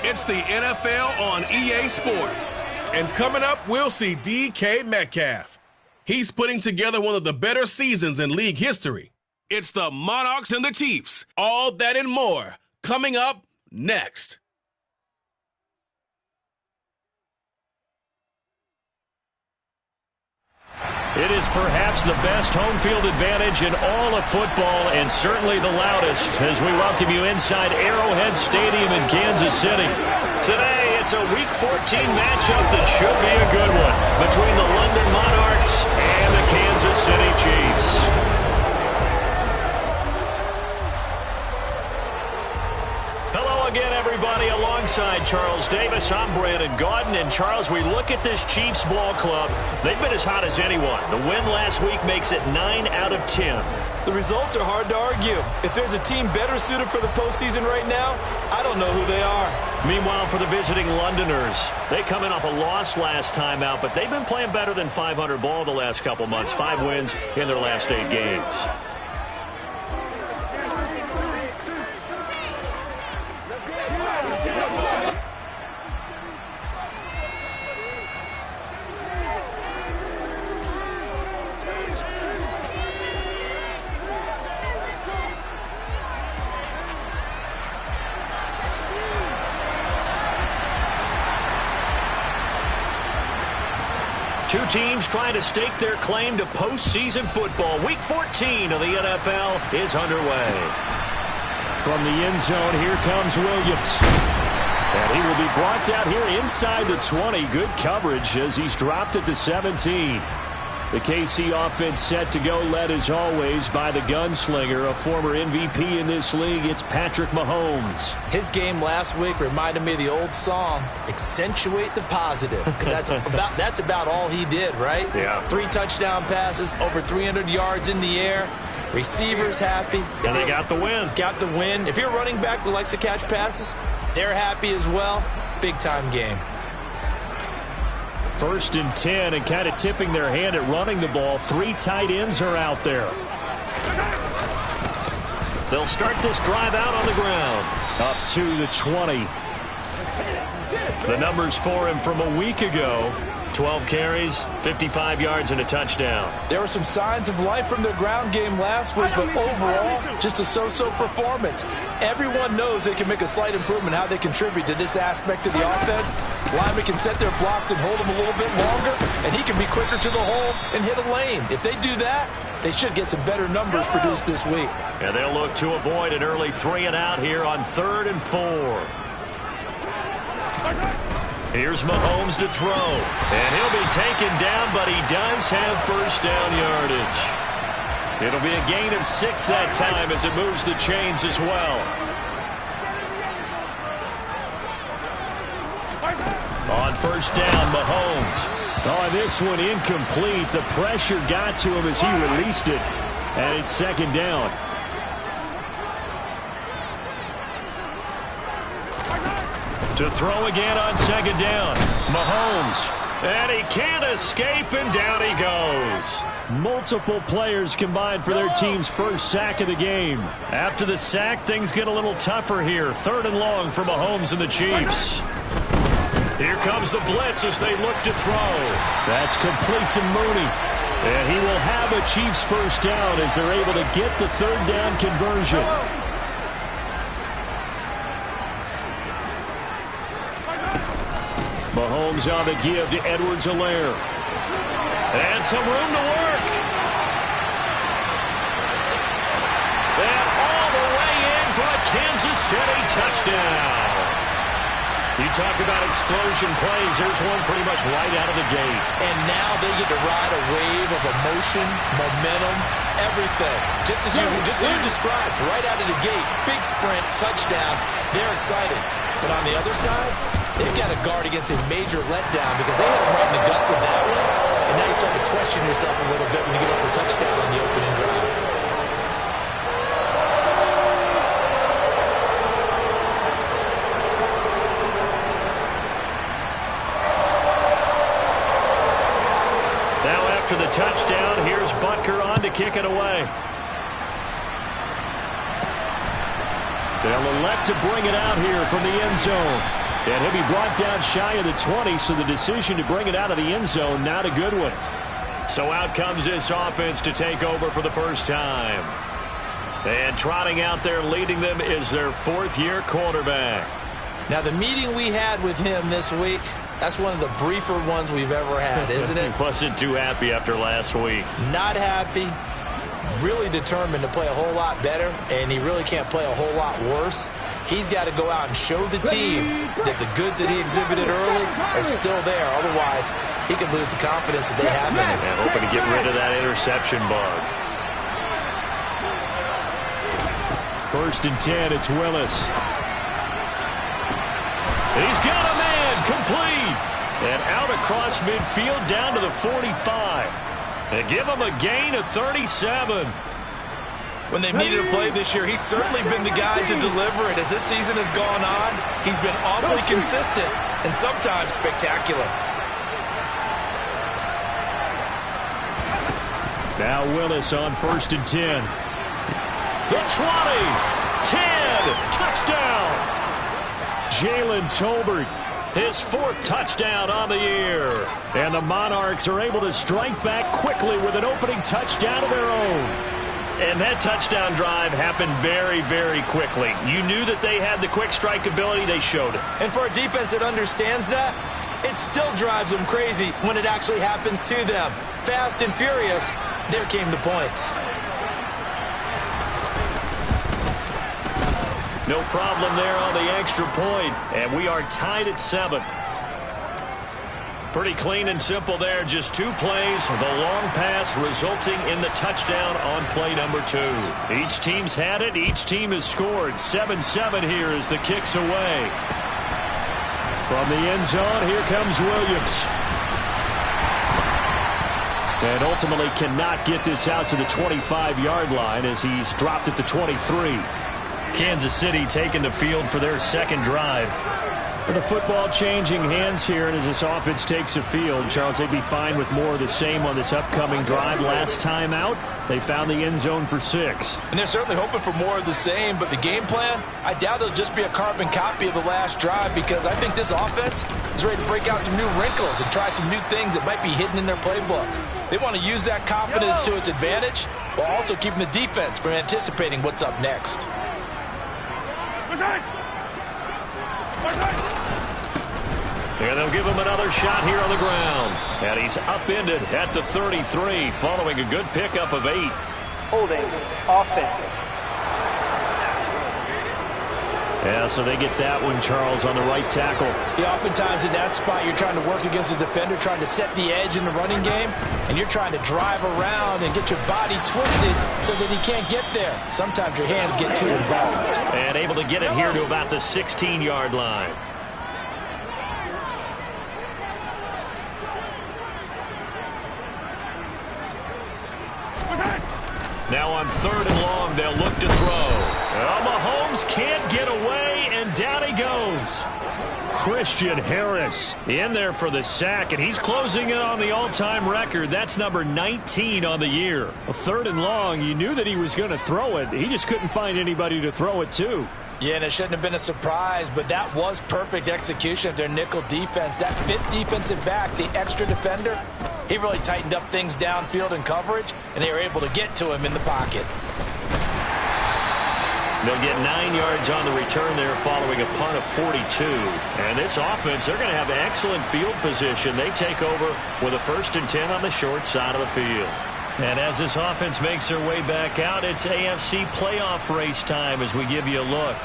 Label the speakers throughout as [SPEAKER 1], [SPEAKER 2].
[SPEAKER 1] It's the NFL on EA Sports. And coming up, we'll see DK Metcalf. He's putting together one of the better seasons in league history. It's the Monarchs and the Chiefs. All that and more coming up next.
[SPEAKER 2] It is perhaps the best home field advantage in all of football, and certainly the loudest, as we welcome you inside Arrowhead Stadium in Kansas City. Today, it's a Week 14 matchup that should be a good one between the London Monarchs and the Kansas City Chiefs. Again, everybody, alongside Charles Davis, I'm Brandon Gaudin. And Charles, we look at this Chiefs ball club. They've been as hot as anyone. The win last week makes it 9 out of 10.
[SPEAKER 3] The results are hard to argue. If there's a team better suited for the postseason right now, I don't know who they are.
[SPEAKER 2] Meanwhile, for the visiting Londoners, they come in off a loss last time out, but they've been playing better than 500 ball the last couple months. 5 wins in their last 8 games. Two teams trying to stake their claim to postseason football. Week 14 of the NFL is underway.
[SPEAKER 4] From the end zone, here comes Williams. And he will be brought out here inside the 20. Good coverage as he's dropped at the 17. The KC offense set to go, led as always by the gunslinger, a former MVP in this league. It's Patrick Mahomes.
[SPEAKER 3] His game last week reminded me of the old song, accentuate the positive. Because that's about all he did, right?
[SPEAKER 2] Yeah.
[SPEAKER 3] 3 touchdown passes, over 300 yards in the air. Receivers happy.
[SPEAKER 2] And they got the win.
[SPEAKER 3] Got the win. If you're a running back that likes to catch passes, they're happy as well. Big-time game.
[SPEAKER 4] 1st and 10, and kind of tipping their hand at running the ball. 3 tight ends are out there.
[SPEAKER 2] They'll start this drive out on the ground.
[SPEAKER 4] Up to the 20.
[SPEAKER 2] The numbers for him from a week ago: 12 carries, 55 yards, and a touchdown.
[SPEAKER 3] There were some signs of life from their ground game last week, but overall, just a so-so performance. Everyone knows they can make a slight improvement how they contribute to this aspect of the offense. Linemen can set their blocks and hold them a little bit longer, and he can be quicker to the hole and hit a lane. If they do that, they should get some better numbers produced this week.
[SPEAKER 2] And they'll look to avoid an early 3 and out here on 3rd and 4. Here's Mahomes to throw. And he'll be taken down, but he does have first down yardage. It'll be a gain of 6 that time as it moves the chains as well. On first down, Mahomes.
[SPEAKER 4] Oh, this one incomplete. The pressure got to him as he released it. And it's 2nd down.
[SPEAKER 2] To throw again on 2nd down. Mahomes. And he can't escape, and down he goes.
[SPEAKER 4] Multiple players combined for their team's first sack of the game.
[SPEAKER 2] After the sack, things get a little tougher here. 3rd and long for Mahomes and the Chiefs. Here comes the blitz as they look to throw.
[SPEAKER 4] That's complete to Mooney. And he will have a Chiefs first down as they're able to get the 3rd down conversion. Mahomes on the give to Edwards-Helaire.
[SPEAKER 2] And some room to work. And all the way in for a Kansas City touchdown. You talk about explosion plays. There's one pretty much right out of the gate.
[SPEAKER 3] And now they get to ride a wave of emotion, momentum, everything. Just as you described, right out of the gate. Big sprint, touchdown. They're excited. But on the other side, they've got to guard against a major letdown because they had them right in the gut with that one. And now you start to question yourself a little bit when you get up the touchdown on the opening drive.
[SPEAKER 2] Now after the touchdown, here's Butker on to kick it away.
[SPEAKER 4] They'll elect to bring it out here from the end zone. And he'll be brought down shy of the 20, so the decision to bring it out of the end zone, not a good one.
[SPEAKER 2] So out comes this offense to take over for the first time. And trotting out there leading them is their fourth-year quarterback.
[SPEAKER 3] Now, the meeting we had with him this week, that's one of the briefer ones we've ever had, isn't it?
[SPEAKER 2] Wasn't too happy after last week.
[SPEAKER 3] Not happy. Really determined to play a whole lot better, and he really can't play a whole lot worse. He's got to go out and show the team that the goods that he exhibited early are still there. Otherwise, he could lose the confidence that they have in him.
[SPEAKER 2] And hoping to get rid of that interception bug.
[SPEAKER 4] 1st and 10, it's Willis.
[SPEAKER 2] He's got a man, complete. And out across midfield down to the 45. They give him a gain of 37.
[SPEAKER 3] When they've needed a play this year, he's certainly been the guy to deliver it. As this season has gone on, he's been awfully consistent and sometimes spectacular.
[SPEAKER 4] Now Willis on 1st and 10.
[SPEAKER 2] The 20, 10, touchdown.
[SPEAKER 4] Jalen Tolbert,
[SPEAKER 2] his 4th touchdown on the year.
[SPEAKER 4] And the Monarchs are able to strike back quickly with an opening touchdown of their own.
[SPEAKER 2] And that touchdown drive happened very, very quickly. You knew that they had the quick strike ability. They showed it.
[SPEAKER 3] And for a defense that understands that, it still drives them crazy when it actually happens to them. Fast and furious, there came the points.
[SPEAKER 2] No problem there on the extra point. And we are tied at 7. Pretty clean and simple there. Just 2 plays. The long pass resulting in the touchdown on play number 2. Each team's had it. Each team has scored. 7-7 here as the kick's away.
[SPEAKER 4] From the end zone, here comes Williams. And ultimately cannot get this out to the 25-yard line as he's dropped at the 23.
[SPEAKER 2] Kansas City taking the field for their 2nd drive.
[SPEAKER 4] The football changing hands here, and as this offense takes the field, Charles, they'd be fine with more of the same on this upcoming drive. Last time out, they found the end zone for 6.
[SPEAKER 3] And they're certainly hoping for more of the same, but the game plan, I doubt it'll just be a carbon copy of the last drive, because I think this offense is ready to break out some new wrinkles and try some new things that might be hidden in their playbook. They want to use that confidence to its advantage while also keeping the defense from anticipating what's up next.
[SPEAKER 2] And they'll give him another shot here on the ground. And he's upended at the 33 following a good pickup of 8.
[SPEAKER 5] Holding offense.
[SPEAKER 4] Yeah, so they get that one, Charles, on the right tackle.
[SPEAKER 3] Yeah, oftentimes in that spot, you're trying to work against a defender, trying to set the edge in the running game, and you're trying to drive around and get your body twisted so that he can't get there. Sometimes your hands get too involved.
[SPEAKER 2] And able to get it here to about the 16-yard line. Now on 3rd and long, they'll look to throw. Well, Mahomes can't get away, and down he goes.
[SPEAKER 4] Christian Harris
[SPEAKER 2] in there for the sack, and he's closing in on the all-time record. That's number 19 on the year.
[SPEAKER 4] 3rd and long, you knew that he was going to throw it. He just couldn't find anybody to throw it to.
[SPEAKER 3] Yeah, and it shouldn't have been a surprise, but that was perfect execution of their nickel defense. That 5th defensive back, the extra defender, he really tightened up things downfield in coverage, and they were able to get to him in the pocket.
[SPEAKER 2] They'll get 9 yards on the return there following a punt of 42. And this offense, they're going to have excellent field position. They take over with a 1st and 10 on the short side of the field. And as this offense makes their way back out, it's AFC playoff race time as we give you a look.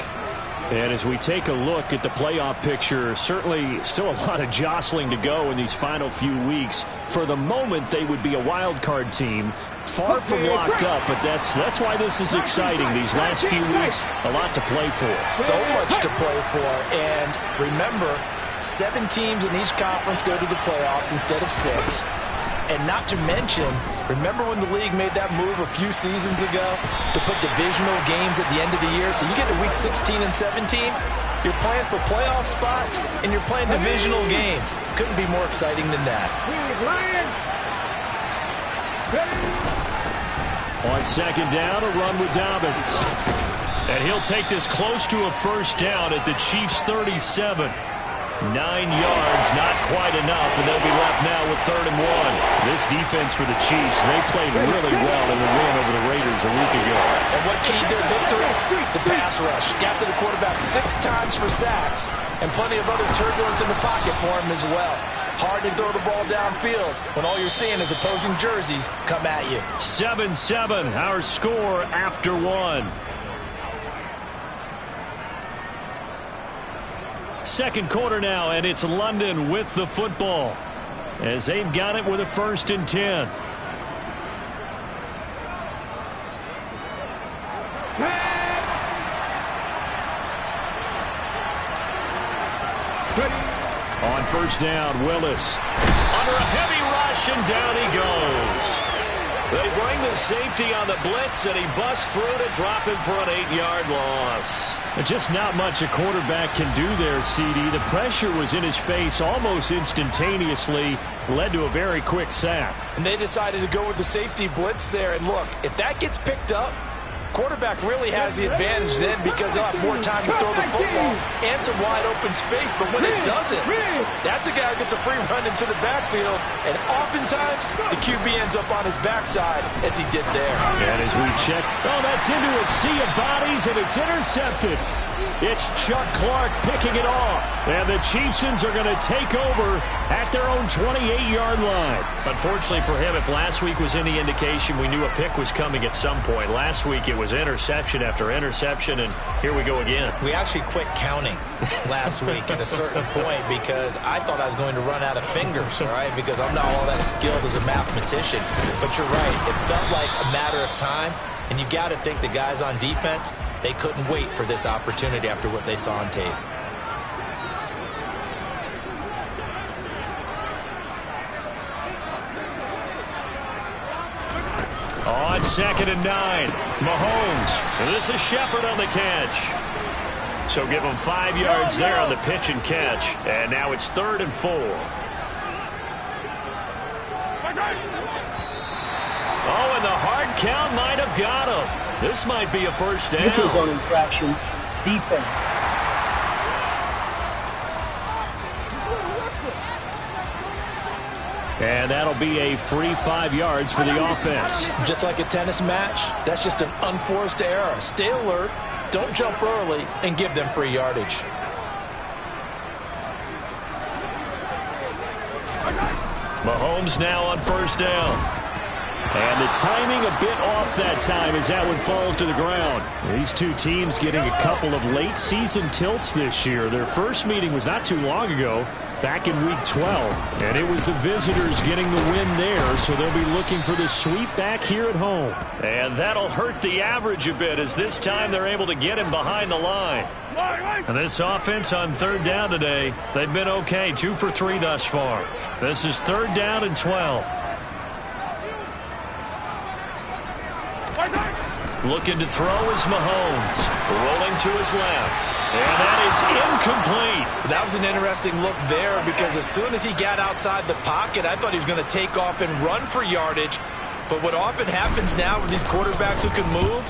[SPEAKER 4] And as we take a look at the playoff picture, certainly still a lot of jostling to go in these final few weeks. For the moment, they would be a wild card team, far from locked up, but that's why this is exciting. These last few weeks, a lot to play for.
[SPEAKER 3] So much to play for, and remember, 7 teams in each conference go to the playoffs instead of 6. And not to mention, remember when the league made that move a few seasons ago to put divisional games at the end of the year? So you get to week 16 and 17, you're playing for playoff spots, and you're playing divisional games. Couldn't be more exciting than that.
[SPEAKER 4] On 2nd down, a run with Dobbins.
[SPEAKER 2] And he'll take this close to a 1st down at the Chiefs' 37. 9 yards, not quite enough, and they'll be left now with 3rd and 1.
[SPEAKER 4] This defense for the Chiefs, they played really well in the win over the Raiders a week ago.
[SPEAKER 3] And what keyed their victory? The pass rush. Got to the quarterback 6 times for sacks, and plenty of other turbulence in the pocket for him as well. Hard to throw the ball downfield when all you're seeing is opposing jerseys come at you.
[SPEAKER 2] 7-7, our score after 1. Second quarter now, and it's London with the football as they've got it with a 1st and 10. On 1st down, Willis under a heavy rush, and down he goes. They bring the safety on the blitz, and he busts through to drop him for an 8-yard loss.
[SPEAKER 4] Just not much a quarterback can do there, CD. The pressure was in his face almost instantaneously, led to a very quick sack.
[SPEAKER 3] And they decided to go with the safety blitz there. And look, if that gets picked up, quarterback really has the advantage then because he'll have more time to throw the football and some wide open space. But when it doesn't, that's a guy who gets a free run into the backfield. And oftentimes, the QB ends up on his backside as he did there.
[SPEAKER 4] And as we check, that's into a sea of bodies, and it's intercepted.
[SPEAKER 2] It's Chuck Clark picking it off.
[SPEAKER 4] And the Chiefs are going to take over at their own 28-yard line.
[SPEAKER 2] Unfortunately for him, if last week was any indication, we knew a pick was coming at some point. Last week it was interception after interception, and here we go again.
[SPEAKER 3] We actually quit counting last week at a certain point because I thought I was going to run out of fingers, all right, because I'm not all that skilled as a mathematician. But you're right. It felt like a matter of time, and you got to think the guys on defense, they couldn't wait for this opportunity after what they saw on tape.
[SPEAKER 2] On 2nd and 9, Mahomes. And this is Shepard on the catch. So give him 5 yards there on the pitch and catch. And now it's 3rd and 4. Oh, and the hard count might have got him. This might be a 1st down.
[SPEAKER 5] Neutral zone infraction. Defense.
[SPEAKER 4] And that'll be a free 5 yards for the offense.
[SPEAKER 3] Just like a tennis match, that's just an unforced error. Stay alert, don't jump early, and give them free yardage.
[SPEAKER 2] Mahomes now on 1st down.
[SPEAKER 4] And the timing a bit off that time as that one falls to the ground. These two teams getting a couple of late season tilts this year. Their first meeting was not too long ago, back in week 12. And it was the visitors getting the win there, so they'll be looking for the sweep back here at home.
[SPEAKER 2] And that'll hurt the average a bit as this time they're able to get him behind the line. And this offense on 3rd down today, they've been okay, 2 for 3 thus far. This is 3rd down and 12. Looking to throw is Mahomes. Rolling to his left. And that is incomplete.
[SPEAKER 3] That was an interesting look there because as soon as he got outside the pocket, I thought he was going to take off and run for yardage. But what often happens now with these quarterbacks who can move,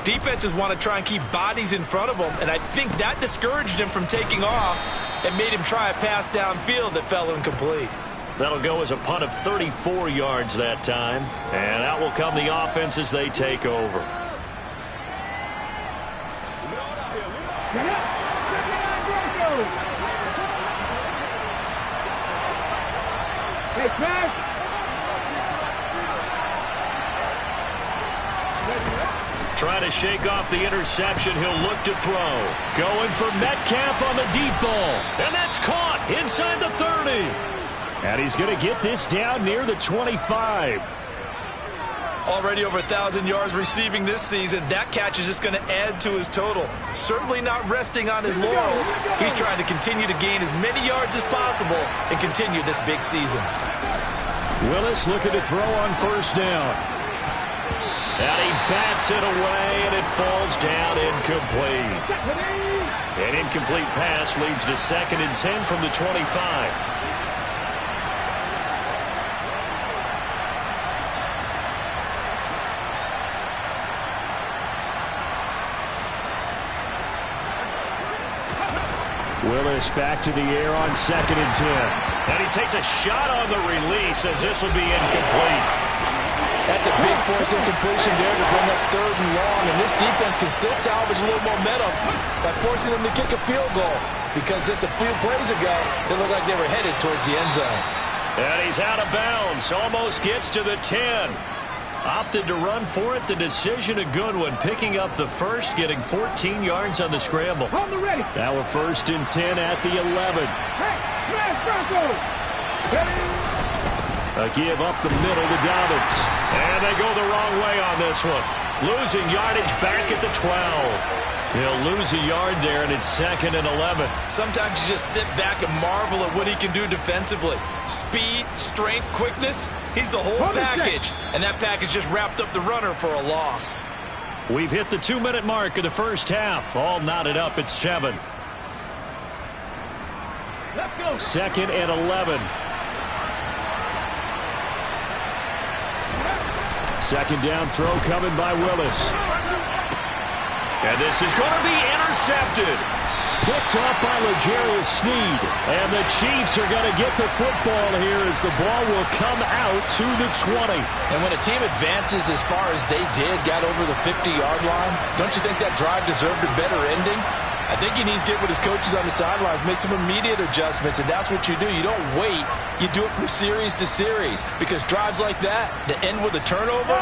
[SPEAKER 3] defenses want to try and keep bodies in front of them. And I think that discouraged him from taking off and made him try a pass downfield that fell incomplete.
[SPEAKER 2] That'll go as a punt of 34 yards that time. And out will come the offense as they take over. Trying to shake off the interception. He'll look to throw. Going for Metcalf on the deep ball. And that's caught inside the 30.
[SPEAKER 4] And he's going to get this down near the 25.
[SPEAKER 3] Already over 1,000 yards receiving this season. That catch is just going to add to his total. Certainly not resting on his laurels. He's trying to continue to gain as many yards as possible and continue this big season.
[SPEAKER 4] Willis looking to throw on 1st down.
[SPEAKER 2] And he bats it away, and it falls down incomplete. An incomplete pass leads to 2nd and 10 from the 25.
[SPEAKER 4] Willis back to the air on 2nd and 10.
[SPEAKER 2] And he takes a shot on the release as this will be incomplete.
[SPEAKER 3] That's a big force incompletion there to bring up 3rd and long, and this defense can still salvage a little momentum by forcing them to kick a field goal, because just a few plays ago, it looked like they were headed towards the end zone.
[SPEAKER 2] And he's out of bounds, almost gets to the 10. Opted to run for it. The decision a good one, picking up the first, getting 14 yards on the scramble.
[SPEAKER 4] Now a 1st and 10 at the 11. A give up the middle to Dobbins.
[SPEAKER 2] And they go the wrong way on this one. Losing yardage back at the 12. He'll lose a yard there, and it's 2nd and 11.
[SPEAKER 3] Sometimes you just sit back and marvel at what he can do defensively. Speed, strength, quickness, he's the whole package. And that package just wrapped up the runner for a loss.
[SPEAKER 2] We've hit the 2-minute mark of the first half. All knotted up at 7.
[SPEAKER 4] 2nd and 11. 2nd down throw coming by Willis.
[SPEAKER 2] And this is going to be intercepted.
[SPEAKER 4] Picked up by L'Jarius Sneed. And the Chiefs are going to get the football here as the ball will come out to the 20.
[SPEAKER 3] And when a team advances as far as they did, got over the 50-yard line, don't you think that drive deserved a better ending? I think he needs to get with his coaches on the sidelines, make some immediate adjustments, and that's what you do. You don't wait. You do it from series to series, because drives like that end with a turnover,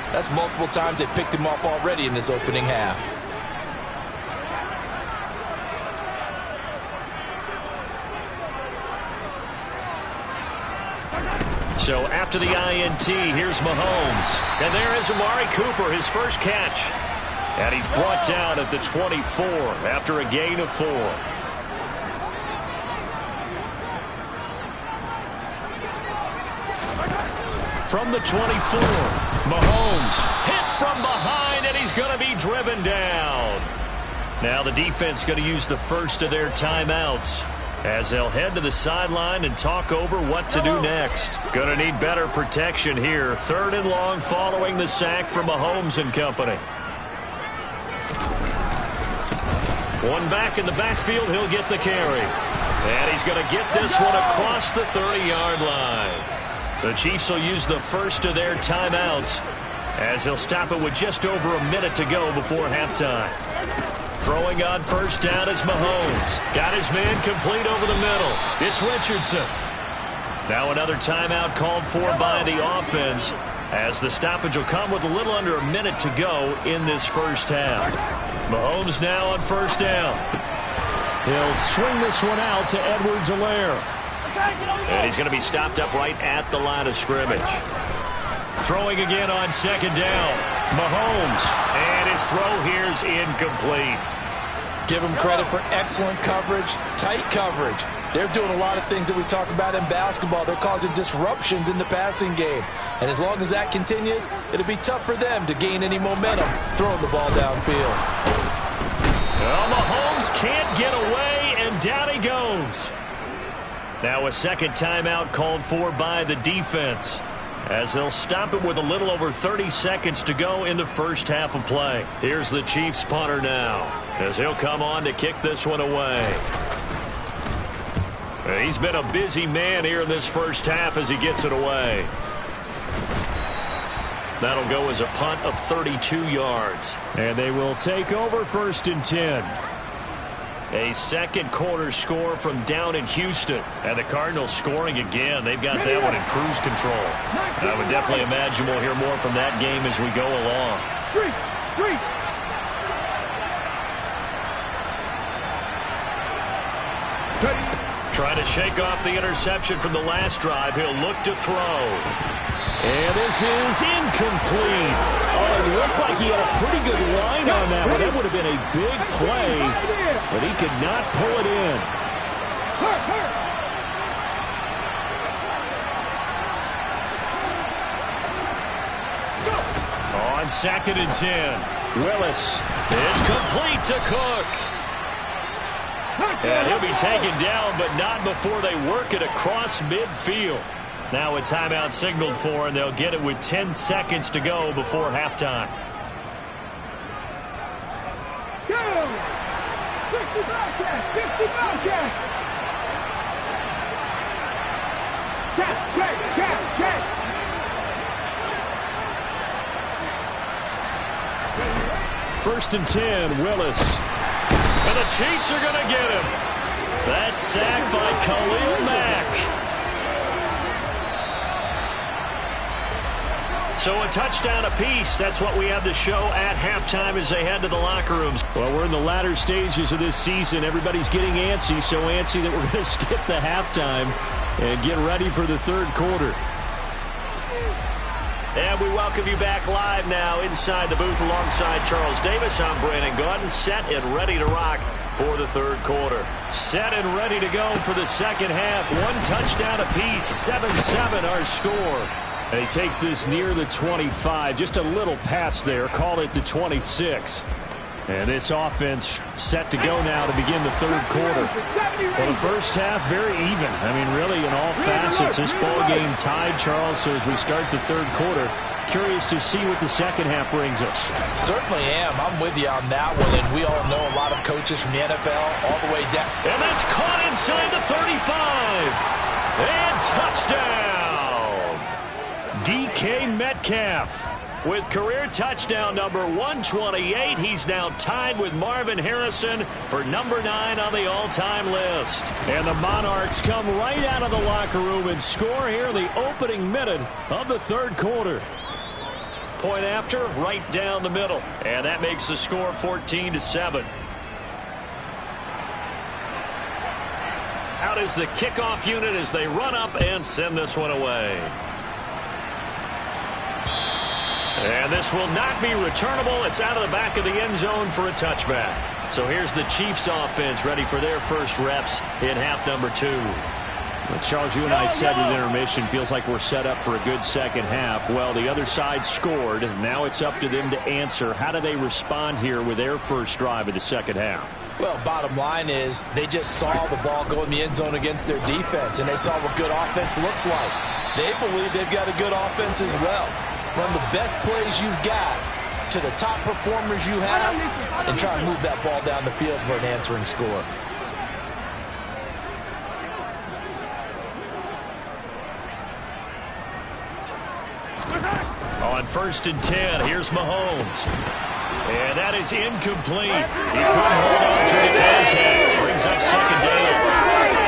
[SPEAKER 3] that's multiple times they picked him off already in this opening half.
[SPEAKER 2] So after the INT, here's Mahomes. And there is Amari Cooper, his first catch. And he's brought down at the 24 after a gain of 4. From the 24, Mahomes hit from behind, and he's going to be driven down. Now the defense going to use the first of their timeouts as they'll head to the sideline and talk over what to do next. Going to need better protection here. 3rd and long following the sack from Mahomes and company. One back in the backfield, he'll get the carry. And he's going to get this one across the 30-yard line. The Chiefs will use the first of their timeouts as they'll stop it with just over a minute to go before halftime. Throwing on first down is Mahomes. Got his man complete over the middle. It's Richardson. Now another timeout called for by the offense as the stoppage will come with a little under a minute to go in this first half. Mahomes now on first down.
[SPEAKER 4] He'll swing this one out to Edwards-Helaire.
[SPEAKER 2] And he's going to be stopped up right at the line of scrimmage. Throwing again on 2nd down. Mahomes. And his throw here's incomplete.
[SPEAKER 3] Give him credit for excellent coverage, tight coverage. They're doing a lot of things that we talk about in basketball. They're causing disruptions in the passing game. And as long as that continues, it'll be tough for them to gain any momentum throwing the ball downfield.
[SPEAKER 2] Well, Mahomes can't get away, and down he goes. Now a second timeout called for by the defense as they'll stop it with a little over 30 seconds to go in the first half of play. Here's the Chiefs punter now as he'll come on to kick this one away. He's been a busy man here in this first half as he gets it away. That'll go as a punt of 32 yards.
[SPEAKER 4] And they will take over 1st and 10.
[SPEAKER 2] A second quarter score from down in Houston. And the Cardinals scoring again. They've got that one in cruise control. And I would definitely imagine we'll hear more from that game as we go along. Trying to shake off the interception from the last drive. He'll look to throw.
[SPEAKER 4] And this is incomplete. Oh, it looked like he had a pretty good line on that one. That would have been a big play, but he could not pull it in.
[SPEAKER 2] On 2nd and 10, Willis is complete to Cook. And he'll be taken down, but not before they work it across midfield. Now a timeout signaled for, and they'll get it with 10 seconds to go before halftime.
[SPEAKER 4] First and 10, Willis.
[SPEAKER 2] And the Chiefs are going to get him. That's sacked by Khalil Mack. So a touchdown apiece. That's what we have to show at halftime as they head to the locker rooms.
[SPEAKER 4] Well, we're in the latter stages of this season. Everybody's getting antsy, so antsy that we're going to skip the halftime and get ready for the third quarter.
[SPEAKER 2] And we welcome you back live now inside the booth alongside Charles Davis. I'm Brandon Gaudin, set and ready to rock for the third quarter.
[SPEAKER 4] Set and ready to go for the second half. One touchdown apiece, 7-7 our score. And he takes this near the 25. Just a little pass there. Call it the 26. And this offense set to go now to begin the third quarter. Well, the first half, very even. I mean, really, in all facets, this ball game tied, Charles. So as we start the third quarter, curious to see what the second half brings us.
[SPEAKER 3] Certainly am. I'm with you on that one. And we all know a lot of coaches from the NFL all the way down.
[SPEAKER 2] And that's caught inside the 35. And touchdown.
[SPEAKER 4] DK Metcalf. With career touchdown number 128, he's now tied with Marvin Harrison for number 9 on the all-time list. And the Monarchs come right out of the locker room and score here in the opening minute of the third quarter.
[SPEAKER 2] Point after, right down the middle. And that makes the score 14-7. Out is the kickoff unit as they run up and send this one away. And this will not be returnable. It's out of the back of the end zone for a touchback. So here's the Chiefs offense ready for their first reps in half number 2.
[SPEAKER 4] Well, Charles, you and I said with intermission, feels like we're set up for a good second half. Well, the other side scored. Now it's up to them to answer. How do they respond here with their first drive of the second half?
[SPEAKER 3] Well, bottom line is they just saw the ball go in the end zone against their defense, and they saw what good offense looks like. They believe they've got a good offense as well. Run the best plays you've got to the top performers you have and try to move that ball down the field for an answering score.
[SPEAKER 2] On first and 10, here's Mahomes. And that is incomplete. He couldn't hold on to the contact. Brings up second down.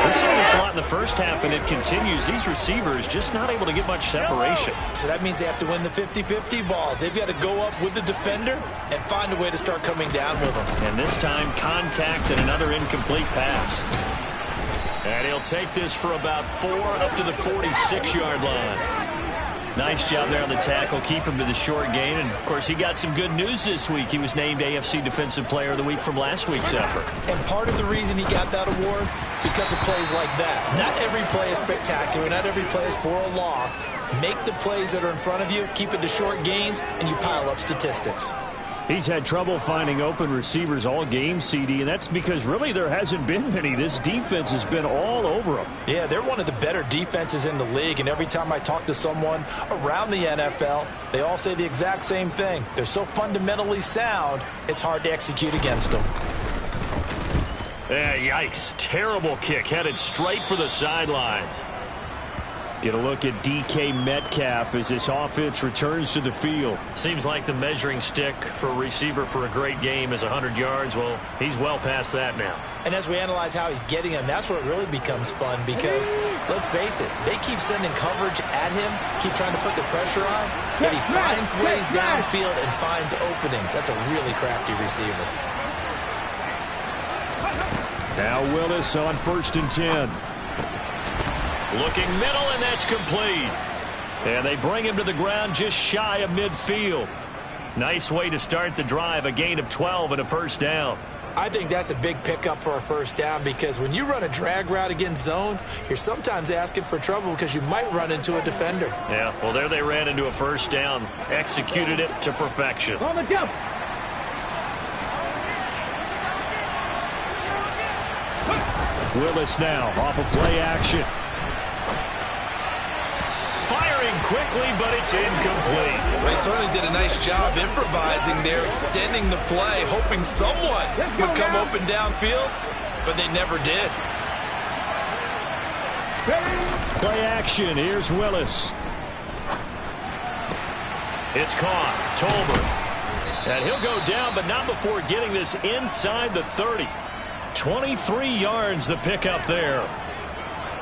[SPEAKER 2] We saw this a lot in the first half, and it continues. These receivers just not able to get much separation.
[SPEAKER 3] So that means they have to win the 50-50 balls. They've got to go up with the defender and find a way to start coming down with them.
[SPEAKER 2] And this time, contact and another incomplete pass. And he'll take this for about 4 up to the 46-yard line. Nice job there on the tackle. Keep him to the short gain. And, of course, he got some good news this week. He was named AFC Defensive Player of the Week from last week's effort.
[SPEAKER 3] And part of the reason he got that award, because of plays like that. Not every play is spectacular. Not every play is for a loss. Make the plays that are in front of you, keep it to short gains, and you pile up statistics.
[SPEAKER 4] He's had trouble finding open receivers all game, CD, and that's because really there hasn't been many. This defense has been all over them.
[SPEAKER 3] Yeah, they're one of the better defenses in the league, and every time I talk to someone around the NFL, they all say the exact same thing. They're so fundamentally sound, it's hard to execute against them.
[SPEAKER 2] Yeah, yikes. Terrible kick headed straight for the sidelines.
[SPEAKER 4] Get a look at DK Metcalf as this offense returns to the field.
[SPEAKER 2] Seems like the measuring stick for a receiver for a great game is 100 yards. Well, he's well past that now.
[SPEAKER 3] And as we analyze how he's getting them, that's where it really becomes fun because, let's face it, they keep sending coverage at him, keep trying to put the pressure on, yet he finds ways downfield and finds openings. That's a really crafty receiver.
[SPEAKER 4] Now Willis on first and 10.
[SPEAKER 2] Looking middle, and that's complete. And they bring him to the ground just shy of midfield. Nice way to start the drive, a gain of 12 and a first down.
[SPEAKER 3] I think that's a big pickup for a first down because when you run a drag route against zone, you're sometimes asking for trouble because you might run into a defender.
[SPEAKER 2] Yeah, well, there they ran into a first down, executed it to perfection.
[SPEAKER 5] On the jump.
[SPEAKER 4] Willis now off of play action.
[SPEAKER 2] Fires firing quickly, but it's incomplete.
[SPEAKER 3] They certainly did a nice job improvising there, extending the play, hoping someone would come open downfield, but they never did.
[SPEAKER 4] Play action. Here's Willis.
[SPEAKER 2] It's caught. Tolbert. And he'll go down, but not before getting this inside the 30. 23 yards the pickup there.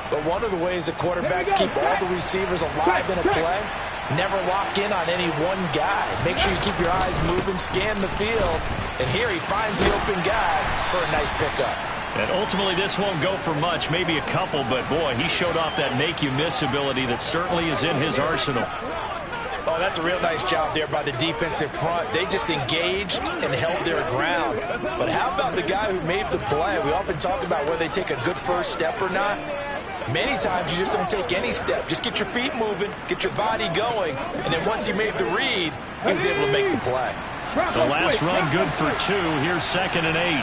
[SPEAKER 3] But one of the ways that quarterbacks keep all the receivers alive in a play, never lock in on any one guy. Make sure you keep your eyes moving, scan the field. And here he finds the open guy for a nice pickup.
[SPEAKER 2] And ultimately this won't go for much, maybe a couple, but boy, he showed off that make-you-miss ability that certainly is in his arsenal.
[SPEAKER 3] Oh, that's a real nice job there by the defensive front. They just engaged and held their ground. But how about the guy who made the play? We often talk about whether they take a good first step or not. Many times you just don't take any step. Just get your feet moving, get your body going, and then once he made the read, he was able to make the play.
[SPEAKER 2] The last run good for 2. Here's 2nd and 8.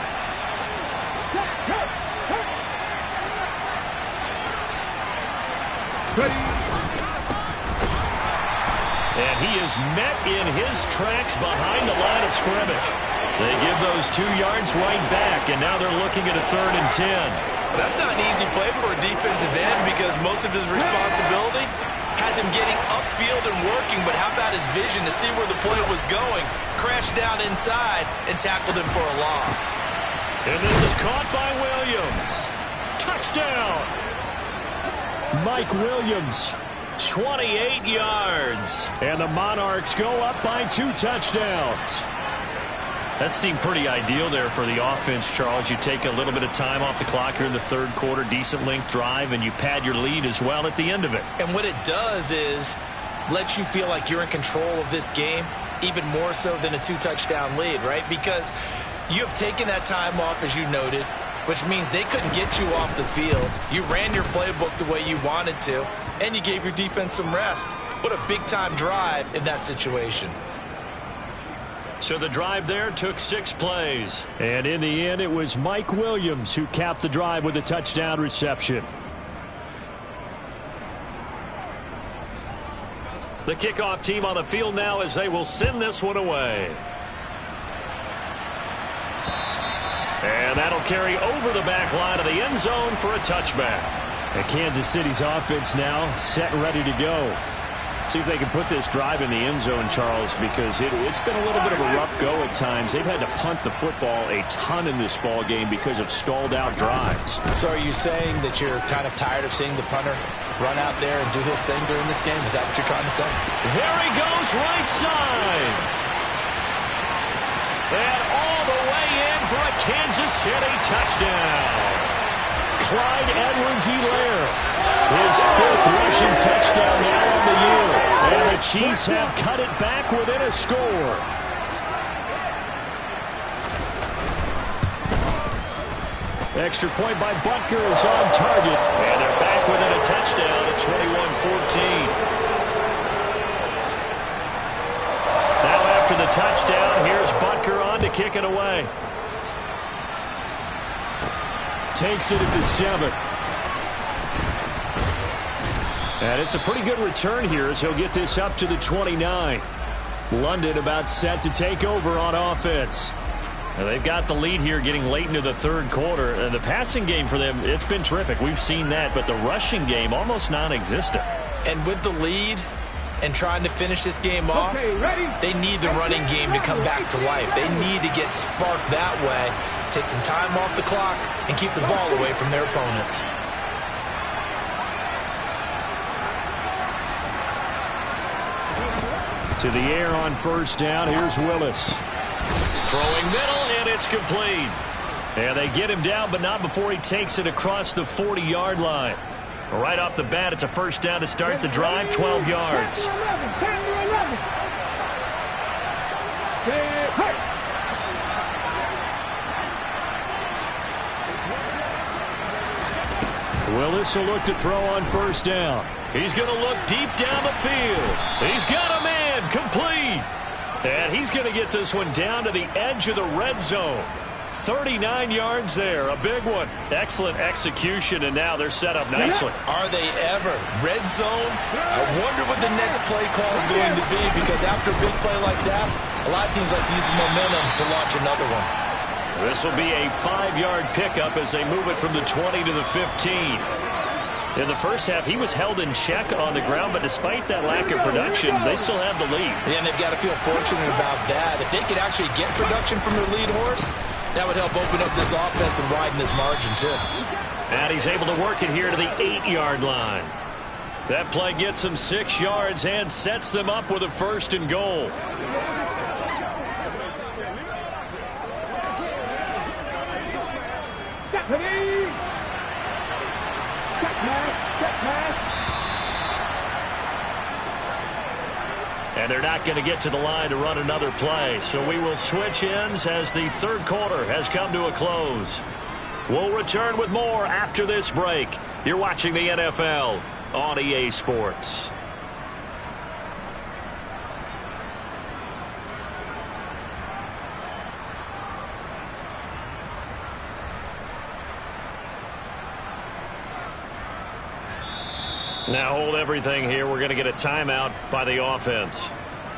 [SPEAKER 2] And he is met in his tracks behind the line of scrimmage. They give those 2 yards right back, and now they're looking at a 3rd and 10.
[SPEAKER 3] Well, that's not an easy play for a defensive end because most of his responsibility has him getting upfield and working, but how about his vision to see where the play was going, crashed down inside, and tackled him for a loss.
[SPEAKER 2] And this is caught by Williams. Touchdown!
[SPEAKER 4] Mike Williams.
[SPEAKER 2] 28 yards.
[SPEAKER 4] And the Monarchs go up by 2 touchdowns.
[SPEAKER 2] That seemed pretty ideal there for the offense, Charles. You take a little bit of time off the clock here in the 3rd quarter, decent length drive, and you pad your lead as well at the end of it.
[SPEAKER 3] And what it does is lets you feel like you're in control of this game, even more so than a 2-touchdown lead, right? Because you have taken that time off, as you noted, which means they couldn't get you off the field. You ran your playbook the way you wanted to, and you gave your defense some rest. What a big-time drive in that situation.
[SPEAKER 2] So the drive there took 6 plays.
[SPEAKER 4] And in the end, it was Mike Williams who capped the drive with a touchdown reception.
[SPEAKER 2] The kickoff team on the field now as they will send this one away. And that'll carry over the back line of the end zone for a touchback.
[SPEAKER 4] And Kansas City's offense now set and ready to go. See if they can put this drive in the end zone, Charles, because it's been a little bit of a rough go at times. They've had to punt the football a ton in this ball game because of stalled-out drives.
[SPEAKER 3] So are you saying that you're kind of tired of seeing the punter run out there and do his thing during this game? Is that what you're trying to say?
[SPEAKER 2] There he goes, right side. And all the way in for a Kansas City touchdown.
[SPEAKER 4] Clyde Edwards-Helaire, his 5th rushing touchdown now on the year. And the Chiefs have cut it back within a score. Extra point by Butker is on target.
[SPEAKER 2] And they're back within a touchdown at 21-14. Now after the touchdown, here's Butker on to kick it away.
[SPEAKER 4] Takes it at the 7. And it's a pretty good return here as he'll get this up to the 29. London about set to take over on offense.
[SPEAKER 2] And they've got the lead here getting late into the 3rd quarter. And the passing game for them, it's been terrific. We've seen that. But the rushing game, almost non-existent.
[SPEAKER 3] And with the lead and trying to finish this game off, they need the running game to come back to life. They need to get sparked that way, take some time off the clock, and keep the ball away from their opponents.
[SPEAKER 4] To the air on 1st down. Here's Willis.
[SPEAKER 2] Throwing middle, and it's complete. And they get him down, but not before he takes it across the 40-yard line. Right off the bat, it's a 1st down to start the drive, 12 yards.
[SPEAKER 4] Willis will look to throw on 1st down.
[SPEAKER 2] He's going to look deep down the field. He's got a man, complete. And he's going to get this one down to the edge of the red zone. 39 yards there. A big one. Excellent execution, and now they're set up nicely.
[SPEAKER 3] Are they ever? Red zone? I wonder what the next play call is going to be, because after a big play like that, a lot of teams like to use the momentum to launch another one.
[SPEAKER 2] This will be a 5-yard pickup as they move it from the 20 to the 15. In the first half, he was held in check on the ground, but despite that lack of production, they still have the lead.
[SPEAKER 3] Yeah, and they've got to feel fortunate about that. If they could actually get production from their lead horse, that would help open up this offense and widen this margin, too.
[SPEAKER 2] And he's able to work it here to the 8-yard line. That play gets them 6 yards and sets them up with a 1st and goal. And they're not going to get to the line to run another play. So we will switch ends as the third quarter has come to a close. We'll return with more after this break. You're watching the NFL on EA Sports. Now hold everything here. We're going to get a timeout by the offense.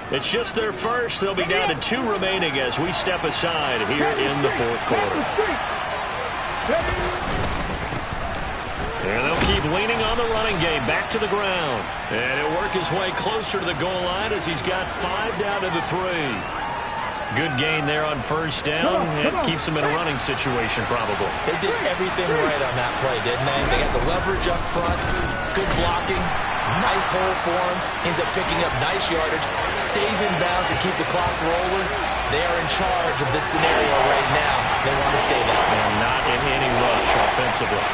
[SPEAKER 2] It's just their first. They'll be down to 2 remaining as we step aside here in the fourth quarter. And they'll keep leaning on the running game. Back to the ground. And he'll work his way closer to the goal line as he's got 5 down to the 3. Good gain there on 1st down. It keeps them in a running situation, probably.
[SPEAKER 3] They did everything right on that play, didn't they? They got the leverage up front, good blocking, nice hole for him, ends up picking up nice yardage, stays in bounds and keep the clock rolling. They are in charge of this scenario right now. They want to stay that way.
[SPEAKER 2] And not in any rush offensively.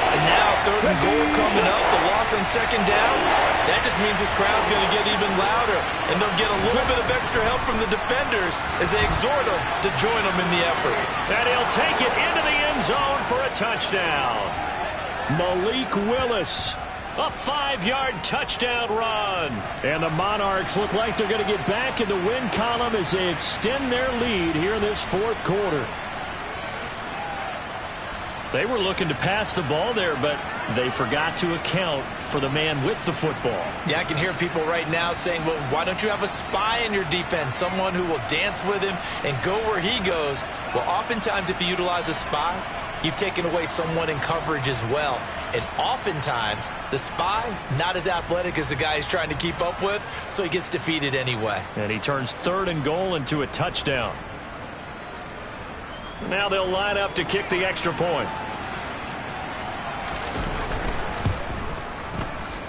[SPEAKER 3] And now 3rd and goal coming up, the loss on 2nd down. That just means this crowd's going to get even louder, and they'll get a little bit of extra help from the defenders as they exhort them to join them in the effort.
[SPEAKER 2] And he'll take it into the end zone for a touchdown. Malik Willis, a 5-yard touchdown run. And the Monarchs look like they're going to get back in the win column as they extend their lead here in this fourth quarter. They were looking to pass the ball there, but they forgot to account for the man with the football.
[SPEAKER 3] Yeah, I can hear people right now saying, well, why don't you have a spy in your defense, someone who will dance with him and go where he goes? Well, oftentimes if you utilize a spy, you've taken away someone in coverage as well. And oftentimes, the spy, not as athletic as the guy he's trying to keep up with, so he gets defeated anyway.
[SPEAKER 2] And he turns 3rd and goal into a touchdown. Now they'll line up to kick the extra point.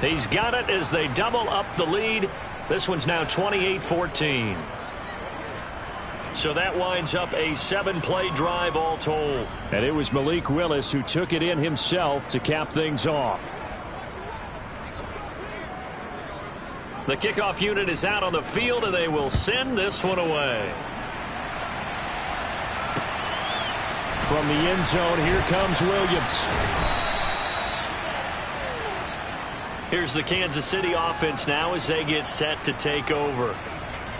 [SPEAKER 2] He's got it as they double up the lead. This one's now 28-14. So that winds up a 7-play drive all told.
[SPEAKER 4] And it was Malik Willis who took it in himself to cap things off.
[SPEAKER 2] The kickoff unit is out on the field, and they will send this one away.
[SPEAKER 4] From the end zone, here comes Williams.
[SPEAKER 2] Here's the Kansas City offense now as they get set to take over.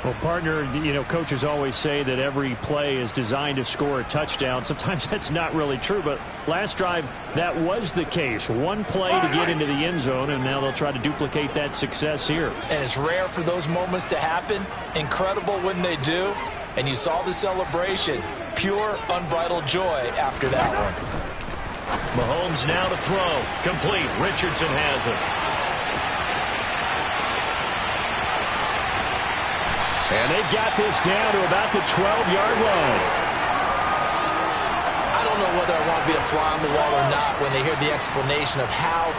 [SPEAKER 4] Well, partner, you know, coaches always say that every play is designed to score a touchdown. Sometimes that's not really true, but last drive, that was the case. One play to get into the end zone, and now they'll try to duplicate that success here.
[SPEAKER 3] And it's rare for those moments to happen. Incredible when they do. And you saw the celebration. Pure, unbridled joy after that one.
[SPEAKER 2] Mahomes now to throw. Complete. Richardson has it.
[SPEAKER 4] And they've got this down to about the 12-yard line.
[SPEAKER 3] I don't know whether I want to be a fly on the wall or not when they hear the explanation of how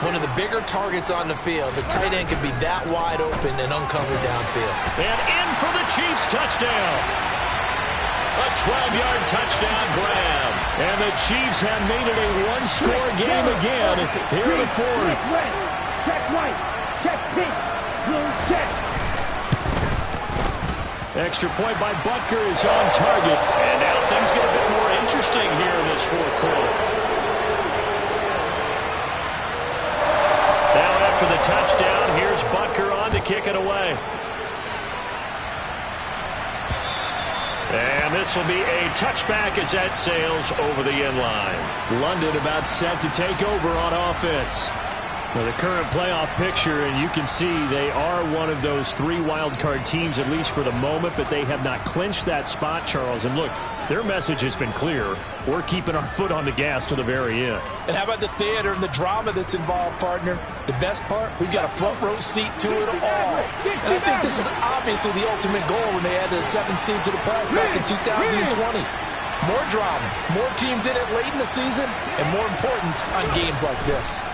[SPEAKER 3] one of the bigger targets on the field, the tight end can be that wide open and uncovered downfield.
[SPEAKER 2] And in for the Chiefs touchdown. A 12-yard touchdown grab.
[SPEAKER 4] And the Chiefs have made it a one-score game again here in the fourth.
[SPEAKER 5] Check white. Check pink. Blue check.
[SPEAKER 4] Extra point by Butker is on target.
[SPEAKER 2] And now things get a bit more interesting here in this fourth quarter. Now after the touchdown, here's Butker on to kick it away. And this will be a touchback as that sails over the end line.
[SPEAKER 4] London about set to take over on offense. Well, the current playoff picture, and you can see they are one of those 3 wild card teams, at least for the moment, but they have not clinched that spot, Charles. And look, their message has been clear. We're keeping our foot on the gas to the very end.
[SPEAKER 3] And how about the theater and the drama that's involved, partner? The best part, we've got a front row seat to it all. And I think this is obviously the ultimate goal when they added a 7th seed to the playoffs back in 2020. More drama, more teams in it late in the season, and more importance on games like this.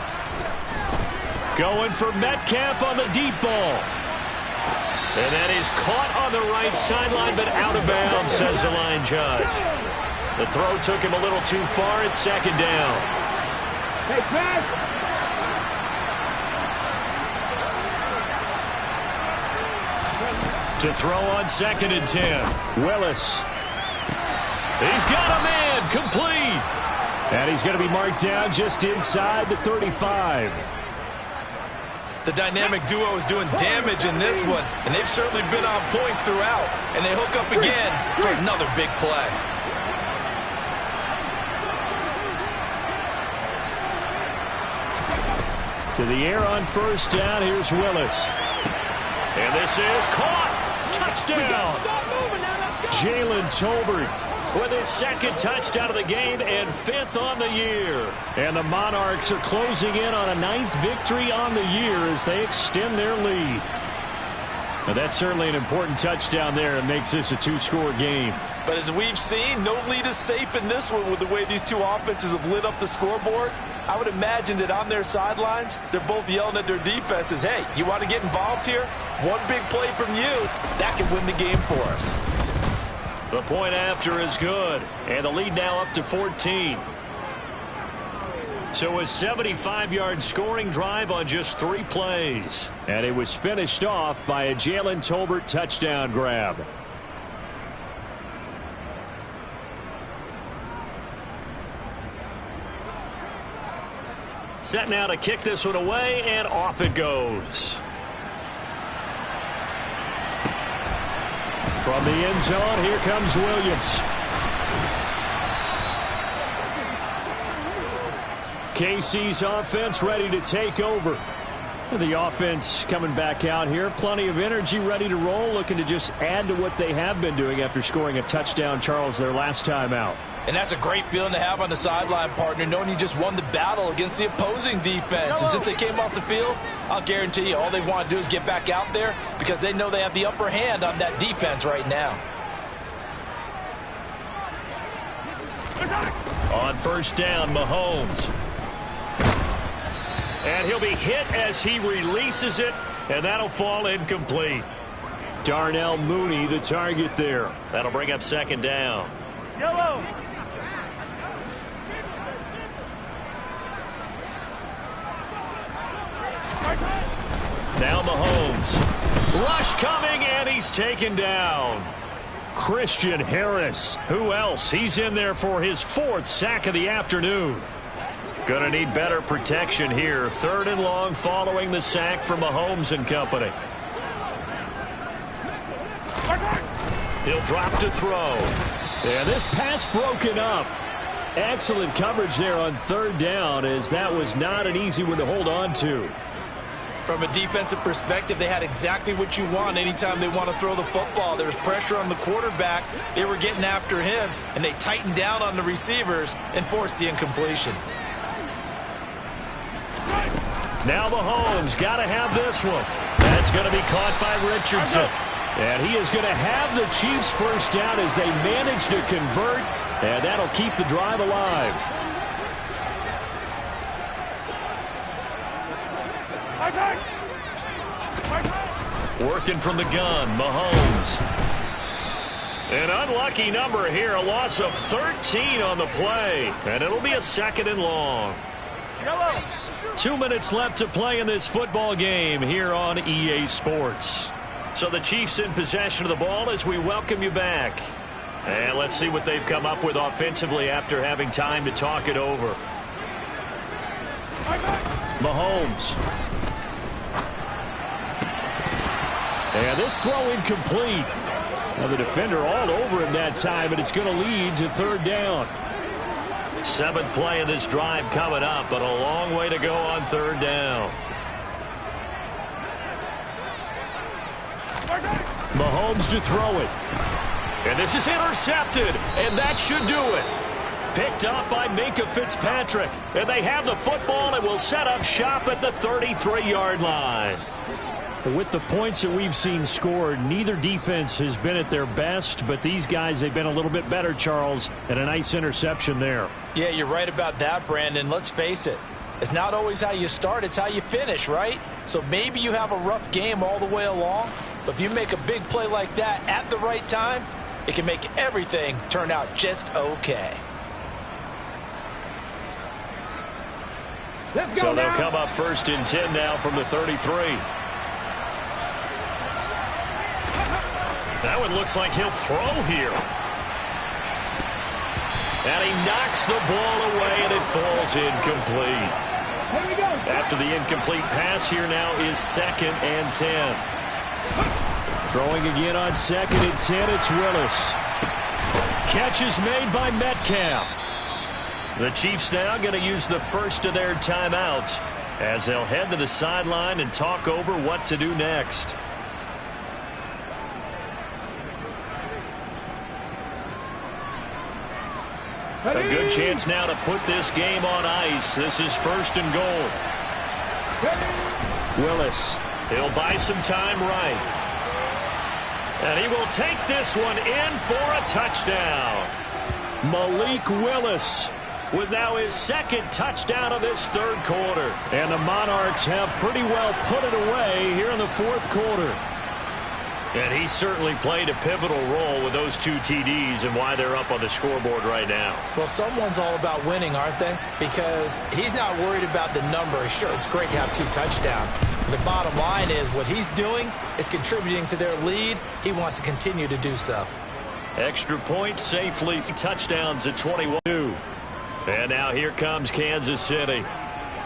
[SPEAKER 2] Going for Metcalf on the deep ball. And that is caught on the right sideline, but out of bounds, says the line judge. The throw took him a little too far. It's 2nd down.
[SPEAKER 5] Hey, pass!
[SPEAKER 2] To throw on 2nd and 10. Willis. He's got a man. Complete.
[SPEAKER 4] And he's going to be marked down just inside the 35.
[SPEAKER 3] The dynamic duo is doing damage in this one, and they've certainly been on point throughout. And they hook up again for another big play.
[SPEAKER 4] To the air on 1st down, here's Willis.
[SPEAKER 2] And this is caught. Touchdown.
[SPEAKER 4] Jalen Tolbert
[SPEAKER 2] with his 2nd touchdown of the game and 5th on the year.
[SPEAKER 4] And the Monarchs are closing in on a 9th victory on the year as they extend their lead. Now that's certainly an important touchdown there and makes this a 2-score game.
[SPEAKER 3] But as we've seen, no lead is safe in this one with the way these two offenses have lit up the scoreboard. I would imagine that on their sidelines, they're both yelling at their defenses, hey, you want to get involved here? One big play from you, that can win the game for us.
[SPEAKER 2] The point after is good, and the lead now up to 14. So a 75-yard scoring drive on just 3 plays.
[SPEAKER 4] And it was finished off by a Jalen Tolbert touchdown grab.
[SPEAKER 2] Set now to kick this one away, and off it goes.
[SPEAKER 4] From the end zone, here comes Williams. KC's offense ready to take over. The offense coming back out here. Plenty of energy, ready to roll, looking to just add to what they have been doing after scoring a touchdown, Charles, their last time out.
[SPEAKER 3] And that's a great feeling to have on the sideline, partner, knowing you just won the battle against the opposing defense. And since they came off the field, I'll guarantee you all they want to do is get back out there because they know they have the upper hand on that defense right now.
[SPEAKER 2] On 1st down, Mahomes. And he'll be hit as he releases it, and that'll fall incomplete.
[SPEAKER 4] Darnell Mooney, the target there.
[SPEAKER 2] That'll bring up 2nd down.
[SPEAKER 5] Yellow.
[SPEAKER 2] Now Mahomes. Rush coming, and he's taken down.
[SPEAKER 4] Christian Harris.
[SPEAKER 2] Who else? He's in there for his 4th sack of the afternoon. Gonna need better protection here. 3rd and long following the sack from Mahomes and company. He'll drop to throw.
[SPEAKER 4] Yeah, this pass broken up. Excellent coverage there on 3rd down, as that was not an easy one to hold on to.
[SPEAKER 3] From a defensive perspective, they had exactly what you want anytime they want to throw the football. There was pressure on the quarterback. They were getting after him, and they tightened down on the receivers and forced the incompletion.
[SPEAKER 2] Now Mahomes got to have this one. That's going to be caught by Richardson.
[SPEAKER 4] And he is going to have the Chiefs 1st down as they manage to convert, and that'll keep the drive alive.
[SPEAKER 2] Working from the gun, Mahomes. An unlucky number here, a loss of 13 on the play, and it'll be a 2nd and long. 2 minutes left to play in this football game here on EA Sports. So the Chiefs in possession of the ball as we welcome you back. And let's see what they've come up with offensively after having time to talk it over.
[SPEAKER 4] Mahomes. And this throw incomplete. Now the defender all over him that time, and it's going to lead to third down.
[SPEAKER 2] 7th play of this drive coming up, but a long way to go on third down.
[SPEAKER 4] Mahomes to throw it.
[SPEAKER 2] And this is intercepted, and that should do it. Picked up by Minkah Fitzpatrick. And they have the football and will set up shop at the 33-yard line.
[SPEAKER 4] With the points that we've seen scored, neither defense has been at their best, but these guys, they've been a little bit better, Charles, and a nice interception there.
[SPEAKER 3] Yeah, you're right about that, Brandon. Let's face it. It's not always how you start, it's how you finish, right? So maybe you have a rough game all the way along, but if you make a big play like that at the right time, it can make everything turn out just okay.
[SPEAKER 2] So they'll come up 1st and 10 now from the 33. That one looks like he'll throw here. And he knocks the ball away, and it falls incomplete.
[SPEAKER 5] Here we go.
[SPEAKER 2] After the incomplete pass, here now is 2nd and 10.
[SPEAKER 4] Throwing again on 2nd and 10, it's Willis. Catch is made by Metcalf.
[SPEAKER 2] The Chiefs now going to use the first of their timeouts as they'll head to the sideline and talk over what to do next. A good chance now to put this game on ice. This is 1st and goal.
[SPEAKER 4] Willis.
[SPEAKER 2] He'll buy some time right. And he will take this one in for a touchdown.
[SPEAKER 4] Malik Willis
[SPEAKER 2] with now his 2nd touchdown of this 3rd quarter.
[SPEAKER 4] And the Monarchs have pretty well put it away here in the 4th quarter.
[SPEAKER 2] And he certainly played a pivotal role with those 2 TDs and why they're up on the scoreboard right now.
[SPEAKER 3] Well, someone's all about winning, aren't they? Because he's not worried about the number. Sure, it's great to have 2 touchdowns. But the bottom line is what he's doing is contributing to their lead. He wants to continue to do so.
[SPEAKER 2] Extra point safely. Touchdowns at 21. And now here comes Kansas City.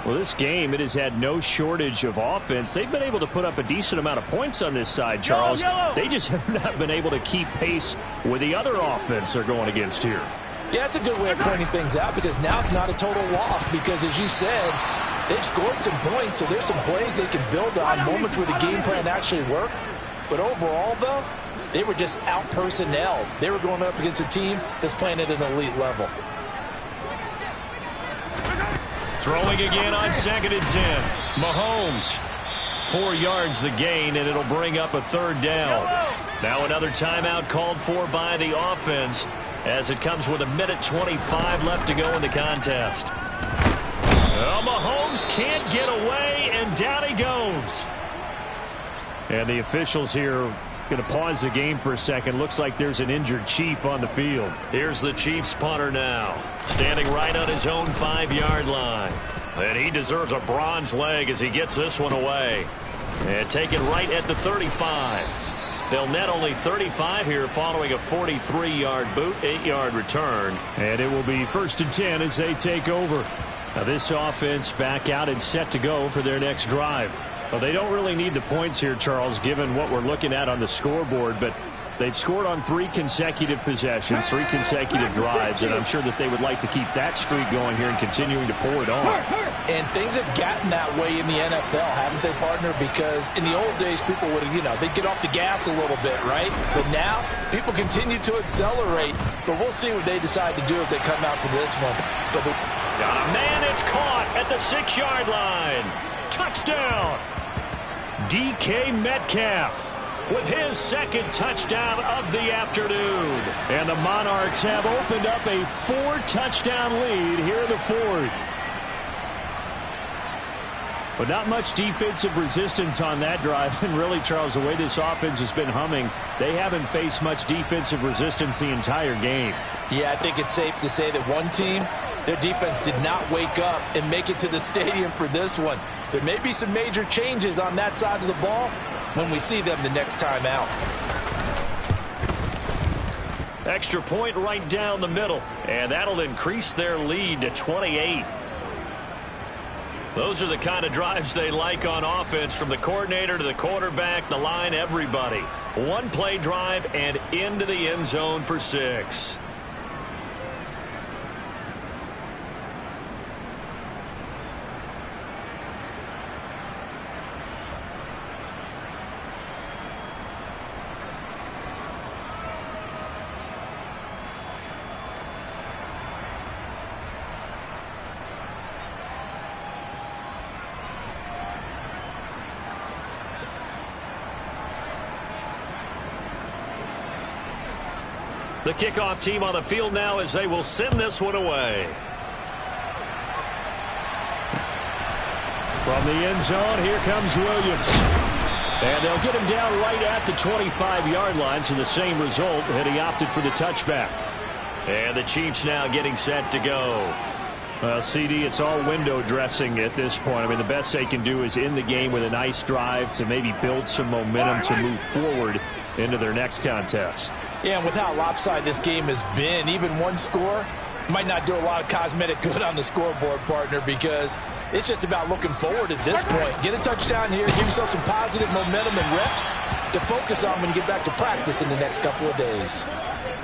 [SPEAKER 4] Well, this game, it has had no shortage of offense. They've been able to put up a decent amount of points on this side, Charles. They just have not been able to keep pace with the other offense they're going against here.
[SPEAKER 3] Yeah, that's a good way of pointing things out because now it's not a total loss because, as you said, they've scored some points, so there's some plays they can build on, moments where the game plan actually worked. But overall, though, they were just out-personnelled. They were going up against a team that's playing at an elite level.
[SPEAKER 2] Throwing again on 2nd and 10. Mahomes. 4 yards the gain, and it'll bring up a 3rd down. Now another timeout called for by the offense as it comes with 1:25 left to go in the contest. Well, Mahomes can't get away, and down he goes.
[SPEAKER 4] And the officials here going to pause the game for a second. Looks like there's an injured Chief on the field.
[SPEAKER 2] Here's the Chiefs punter now, standing right on his own 5-yard line. And he deserves a bronze leg as he gets this one away. And taken right at the 35. They'll net only 35 here following a 43-yard boot, 8-yard return.
[SPEAKER 4] And it will be 1st and 10 as they take over. Now this offense back out and set to go for their next drive. Well, they don't really need the points here, Charles, given what we're looking at on the scoreboard, but they've scored on 3 consecutive possessions, 3 consecutive drives, and I'm sure that they would like to keep that streak going here and continuing to pour it on.
[SPEAKER 3] And things have gotten that way in the NFL, haven't they, partner? Because in the old days, people would, they'd get off the gas a little bit, right? But now, people continue to accelerate, but we'll see what they decide to do as they come out for this one. But
[SPEAKER 2] got a man, it's caught at the 6-yard line. Touchdown!
[SPEAKER 4] DK Metcalf with his 2nd touchdown of the afternoon. And the Monarchs have opened up a 4-touchdown lead here in the 4th. But not much defensive resistance on that drive. And really, Charles, the way this offense has been humming, they haven't faced much defensive resistance the entire game.
[SPEAKER 3] Yeah, I think it's safe to say that one team, their defense did not wake up and make it to the stadium for this one. There may be some major changes on that side of the ball when we see them the next time out.
[SPEAKER 2] Extra point right down the middle, and that'll increase their lead to 28. Those are the kind of drives they like on offense, from the coordinator to the quarterback, the line, everybody. One-play drive and into the end zone for 6. The kickoff team on the field now as they will send this one away.
[SPEAKER 4] From the end zone, here comes Williams. And they'll get him down right at the 25-yard line, so the same result, and he opted for the touchback.
[SPEAKER 2] And the Chiefs now getting set to go.
[SPEAKER 4] Well, CD, it's all window dressing at this point. I mean, the best they can do is end the game with a nice drive to maybe build some momentum to move forward into their next contest.
[SPEAKER 3] Yeah, and with how lopsided this game has been, even one score might not do a lot of cosmetic good on the scoreboard, partner, because it's just about looking forward at this point. Get a touchdown here, give yourself some positive momentum and reps to focus on when you get back to practice in the next couple of days.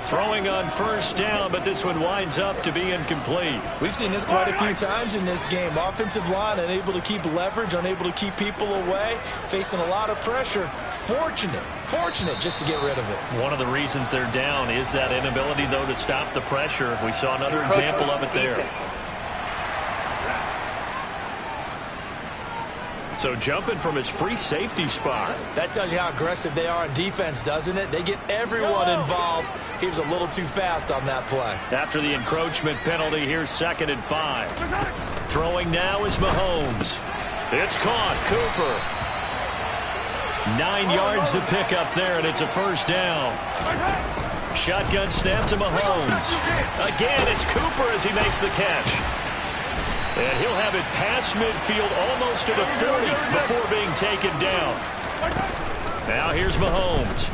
[SPEAKER 2] Throwing on first down, but this one winds up to be incomplete.
[SPEAKER 3] We've seen this quite a few times in this game. Offensive line unable to keep leverage, unable to keep people away, facing a lot of pressure. Fortunate just to get rid of it.
[SPEAKER 2] One of the reasons they're down is that inability, though, to stop the pressure. We saw another example of it there. So jumping from his free safety spot.
[SPEAKER 3] That tells you how aggressive they are on defense, doesn't it? They get everyone involved. He was a little too fast on that play.
[SPEAKER 2] After the encroachment penalty, here's 2nd and 5. Throwing now is Mahomes. It's caught. Cooper. 9 yards to pick up there, and it's a first down. Shotgun snap to Mahomes. Again, it's Cooper as he makes the catch. And he'll have it past midfield, almost to the 40 before being taken down. Now here's Mahomes.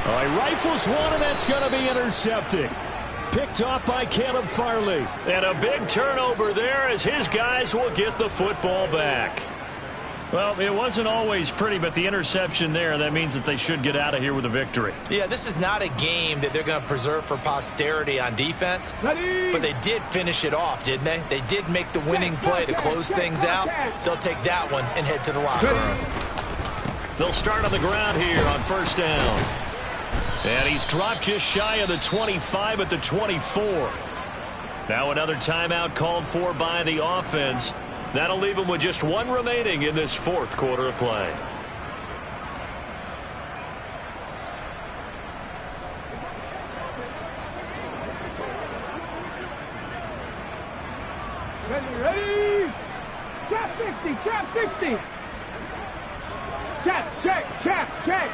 [SPEAKER 4] All right, rifles one, and that's going to be intercepted. Picked off by Caleb Farley.
[SPEAKER 2] And a big turnover there as his guys will get the football back. Well, it wasn't always pretty, but the interception there, that means that they should get out of here with a victory.
[SPEAKER 3] Yeah, this is not a game that they're going to preserve for posterity on defense, but they did finish it off, didn't they? They did make the winning play to close things out. They'll take that one and head to the locker room.
[SPEAKER 2] They'll start on the ground here on first down. And he's dropped just shy of the 25 at the 24. Now another timeout called for by the offense. That'll leave him with just one remaining in this 4th quarter of play.
[SPEAKER 5] Ready? Trap 60, trap 60. Check.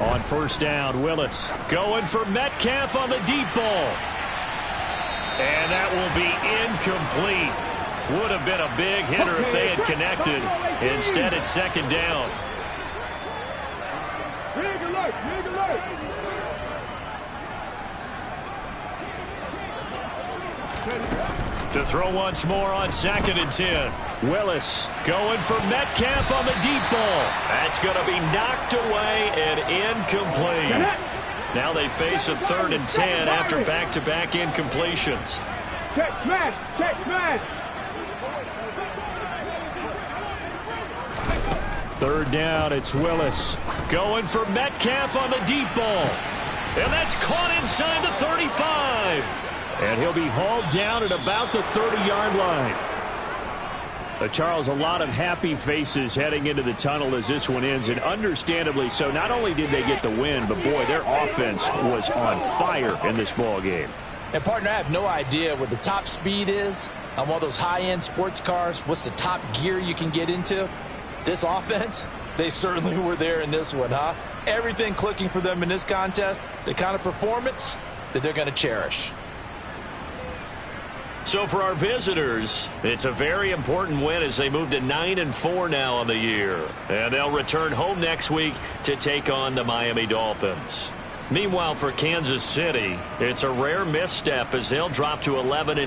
[SPEAKER 4] On first down, Willis.
[SPEAKER 2] Going for Metcalf on the deep ball. And that will be incomplete. Would have been a big hitter if they had connected. Instead, it's 2nd down.
[SPEAKER 5] Rig alert.
[SPEAKER 2] To throw once more on 2nd and 10.
[SPEAKER 4] Willis.
[SPEAKER 2] Going for Metcalf on the deep ball. That's going to be knocked away and incomplete. Now they face a 3rd and 10 after back-to-back incompletions.
[SPEAKER 5] Check smash.
[SPEAKER 4] 3rd down, it's Willis.
[SPEAKER 2] Going for Metcalf on the deep ball. And that's caught inside the 35.
[SPEAKER 4] And he'll be hauled down at about the 30-yard line. Charles, a lot of happy faces heading into the tunnel as this one ends, and understandably so. Not only did they get the win, but, boy, their offense was on fire in this ball game.
[SPEAKER 3] And, partner, I have no idea what the top speed is on one of those high-end sports cars. What's the top gear you can get into? This offense, they certainly were there in this one, huh? Everything clicking for them in this contest, the kind of performance that they're going to cherish.
[SPEAKER 2] So for our visitors, it's a very important win as they move to 9-4 now on the year. And they'll return home next week to take on the Miami Dolphins. Meanwhile, for Kansas City, it's a rare misstep as they'll drop to 11-.